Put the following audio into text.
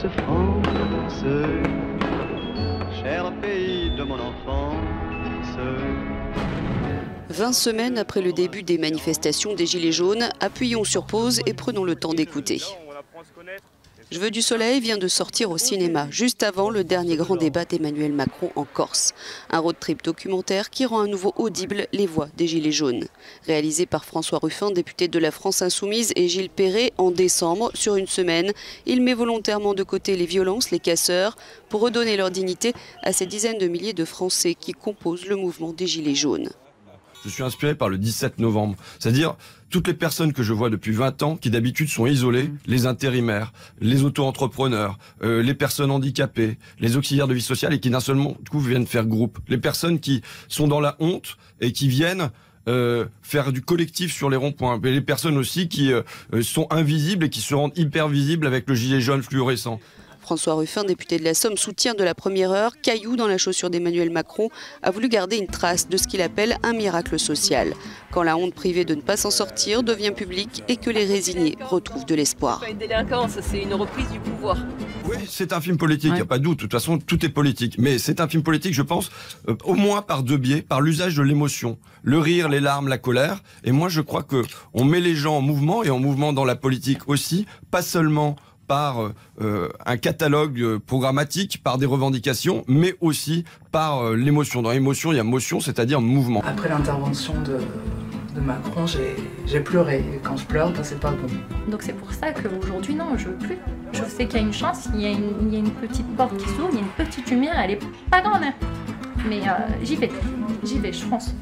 douce France, cher pays de mon enfance. 20 semaines après le début des manifestations des Gilets jaunes, appuyons sur pause et prenons le temps d'écouter. Je veux du soleil vient de sortir au cinéma, juste avant le dernier grand débat d'Emmanuel Macron en Corse. Un road trip documentaire qui rend à nouveau audibles les voix des Gilets jaunes. Réalisé par François Ruffin, député de la France Insoumise, et Gilles Perret en décembre, sur une semaine, il met volontairement de côté les violences, les casseurs, pour redonner leur dignité à ces dizaines de milliers de Français qui composent le mouvement des Gilets jaunes. Je suis inspiré par le 17 novembre, c'est-à-dire toutes les personnes que je vois depuis 20 ans qui d'habitude sont isolées, les intérimaires, les auto-entrepreneurs, les personnes handicapées, les auxiliaires de vie sociale et qui d'un seul coup viennent faire groupe. Les personnes qui sont dans la honte et qui viennent faire du collectif sur les ronds-points. Et les personnes aussi qui sont invisibles et qui se rendent hyper visibles avec le gilet jaune fluorescent. François Ruffin, député de la Somme, soutien de la première heure, caillou dans la chaussure d'Emmanuel Macron, a voulu garder une trace de ce qu'il appelle un miracle social. Quand la honte privée de ne pas s'en sortir devient publique et que les résignés retrouvent de l'espoir. Une délinquance, c'est une reprise du pouvoir. Oui, c'est un film politique, il n'y a pas de doute. De toute façon, tout est politique. Mais c'est un film politique, je pense, au moins par deux biais, par l'usage de l'émotion. Le rire, les larmes, la colère. Et moi, je crois qu'on met les gens en mouvement, et en mouvement dans la politique aussi, pas seulement par un catalogue programmatique, par des revendications, mais aussi par l'émotion. Dans l'émotion, il y a motion, c'est-à-dire mouvement. Après l'intervention de Macron, j'ai pleuré. Et quand je pleure, ben, c'est pas bon. Donc c'est pour ça qu'aujourd'hui, non, je veux plus. Je sais qu'il y a une chance, il y a une petite porte qui s'ouvre, il y a une petite lumière, elle est pas grande, hein. Mais j'y vais, je fonce.